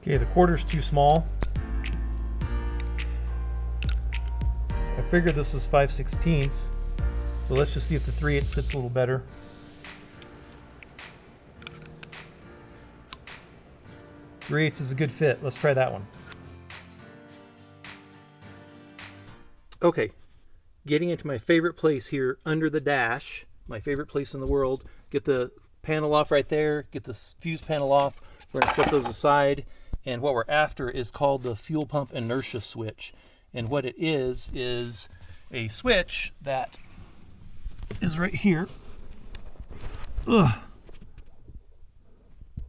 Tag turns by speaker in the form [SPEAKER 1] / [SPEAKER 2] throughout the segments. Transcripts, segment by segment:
[SPEAKER 1] Okay, the quarter's too small. I figured this is 5/16, but let's just see if the 3/8 fits a little better. Three-eighths is a good fit. Let's try that one. Okay, getting into my favorite place here under the dash, my favorite place in the world. Get the panel off right there, get the fuse panel off. We're going to set those aside, and what we're after is called the fuel pump inertia switch. And what it is a switch that is right here. Ugh.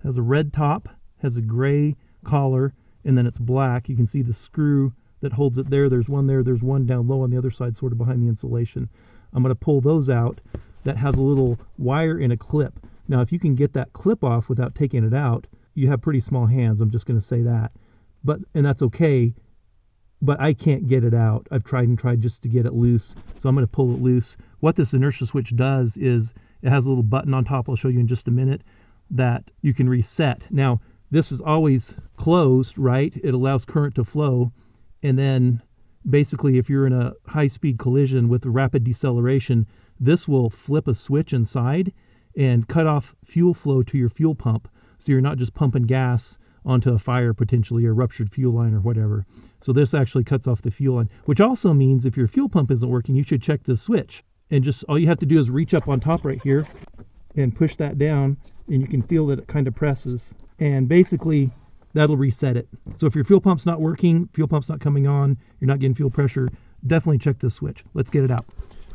[SPEAKER 1] Has a red top, has a gray collar, and then it's black. You can see the screw that holds it there. There's one there. There's one down low on the other side, sort of behind the insulation. I'm going to pull those out. That has a little wire in a clip. Now, if you can get that clip off without taking it out, you have pretty small hands. I'm just going to say that. And that's okay, but I can't get it out. I've tried and tried just to get it loose, so I'm going to pull it loose. What this inertia switch does is it has a little button on top, I'll show you in just a minute, that you can reset. Now, this is always closed, right? It allows current to flow, and then basically if you're in a high-speed collision with rapid deceleration, this will flip a switch inside and cut off fuel flow to your fuel pump, so you're not just pumping gas onto a fire potentially, or ruptured fuel line or whatever. So this actually cuts off the fuel line, which also means if your fuel pump isn't working, you should check the switch. And just all you have to do is reach up on top right here and push that down, and you can feel that it kind of presses, and basically that'll reset it. So if your fuel pump's not working, fuel pump's not coming on, you're not getting fuel pressure, definitely check this switch. Let's get it out.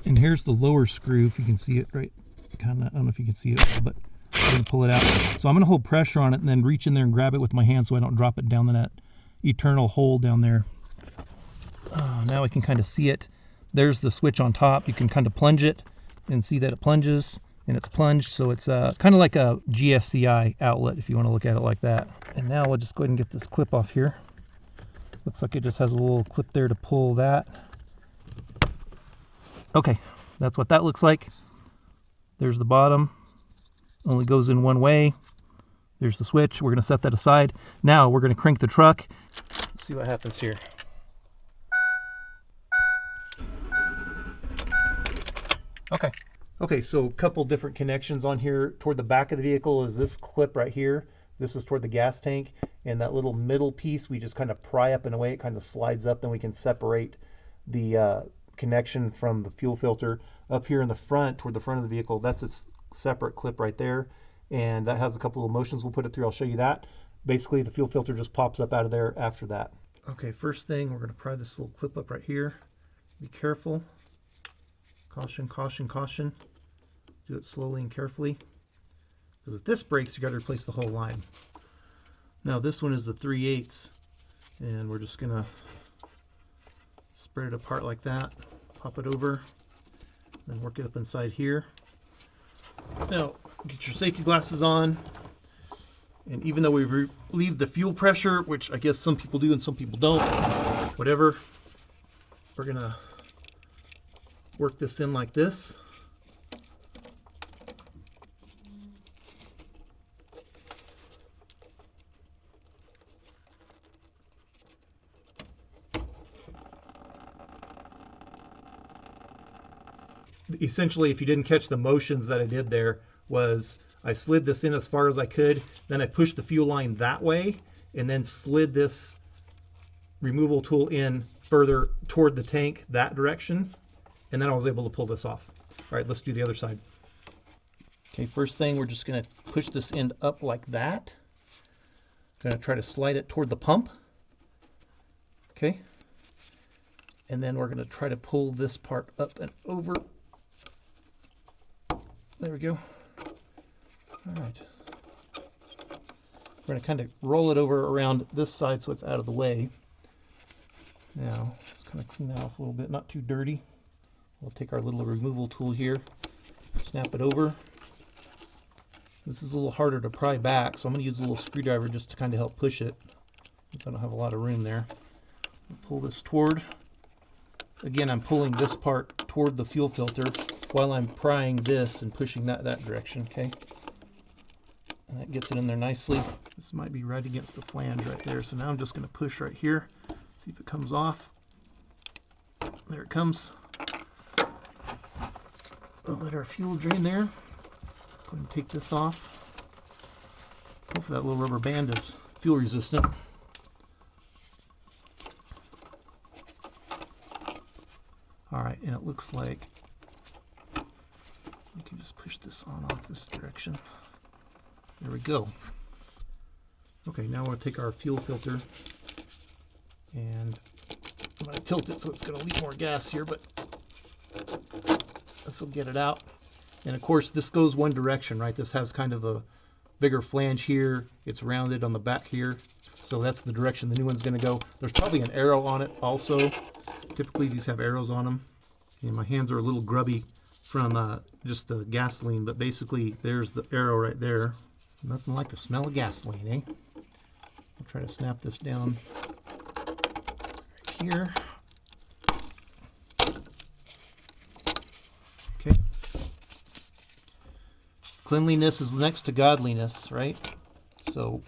[SPEAKER 1] And here's the lower screw, if you can see it right, kind of, I don't know if you can see it, but I'm going to pull it out. So I'm going to hold pressure on it and then reach in there and grab it with my hand so I don't drop it down in that eternal hole down there. Now I can kind of see it. There's the switch on top. You can kind of plunge it and see that it plunges, and it's plunged. So it's kind of like a GFCI outlet if you want to look at it like that. And now we'll just go ahead and get this clip off here. Looks like it just has a little clip there to pull that. Okay, that's what that looks like. There's the bottom. Only goes in one way. There's the switch. We're going to set that aside. Now we're going to crank the truck. Let's see what happens here. Okay, so a couple different connections on here. Toward the back of the vehicle is this clip right here. This is toward the gas tank. And that little middle piece, we just kind of pry up in a way. It kind of slides up. Then we can separate the connection from the fuel filter. Up here in the front, toward the front of the vehicle, that's a separate clip right there, and that has a couple of motions we'll put it through. I'll show you that. Basically the fuel filter just pops up out of there after that. Okay, first thing, we're going to pry this little clip up right here. Be careful. Caution, caution, caution. Do it slowly and carefully, because if this breaks, you got to replace the whole line. Now this one is the 3/8, and we're just going to spread it apart like that, pop it over, then work it up inside here. Now, get your safety glasses on, and even though we relieve the fuel pressure, which I guess some people do and some people don't, whatever, we're going to work this in like this. Essentially, if you didn't catch the motions that I did there, was I slid this in as far as I could, then I pushed the fuel line that way, and then slid this removal tool in further toward the tank that direction, and then I was able to pull this off. All right, let's do the other side. Okay, first thing, we're just going to push this end up like that. Going to try to slide it toward the pump. Okay. And then we're going to try to pull this part up and over. There we go. All right. We're going to kind of roll it over around this side so it's out of the way. Now, let's kind of clean that off a little bit, not too dirty. We'll take our little removal tool here, snap it over. This is a little harder to pry back, so I'm going to use a little screwdriver just to kind of help push it, since I don't have a lot of room there. Pull this toward. Again, I'm pulling this part toward the fuel filter while I'm prying this and pushing that direction, okay? And that gets it in there nicely. This might be right against the flange right there. So now I'm just going to push right here, see if it comes off. There it comes. We'll let our fuel drain there. Go ahead and take this off. Hopefully that little rubber band is fuel resistant. Alright, and it looks like we can just push this on off this direction. There we go. Okay, now we're going to take our fuel filter and I'm going to tilt it so it's going to leak more gas here, but this will get it out. And of course, this goes one direction, right? This has kind of a bigger flange here. It's rounded on the back here. So that's the direction the new one's going to go. There's probably an arrow on it also. Typically, these have arrows on them. And my hands are a little grubby from just the gasoline, but basically, there's the arrow right there. Nothing like the smell of gasoline, eh? I'll try to snap this down right here. Okay. Cleanliness is next to godliness, right? So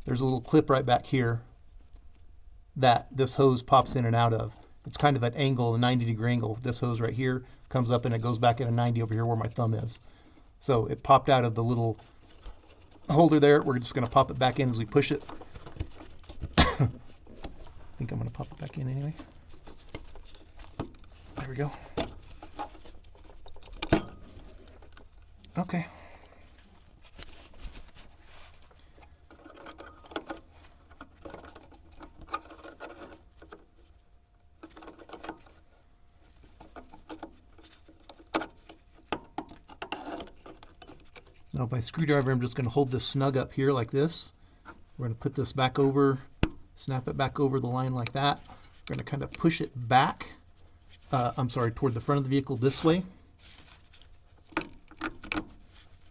[SPEAKER 1] there's a little clip right back here that this hose pops in and out of. It's kind of an angle, a 90-degree angle. This hose right here comes up and it goes back at a 90 over here where my thumb is. So it popped out of the little holder there. We're just going to pop it back in as we push it. I think I'm going to pop it back in anyway. There we go. Okay. Now with my screwdriver, I'm just going to hold this snug up here like this. We're going to put this back over, snap it back over the line like that. We're going to kind of push it back, toward the front of the vehicle this way.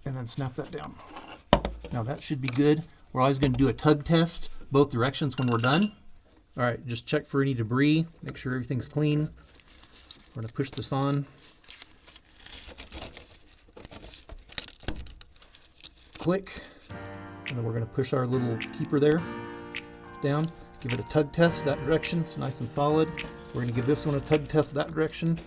[SPEAKER 1] And then snap that down. Now that should be good. We're always going to do a tug test both directions when we're done. All right, just check for any debris, make sure everything's clean. We're going to push this on. Click, and then we're going to push our little keeper there down, give it a tug test that direction. It's nice and solid. We're going to give this one a tug test that direction.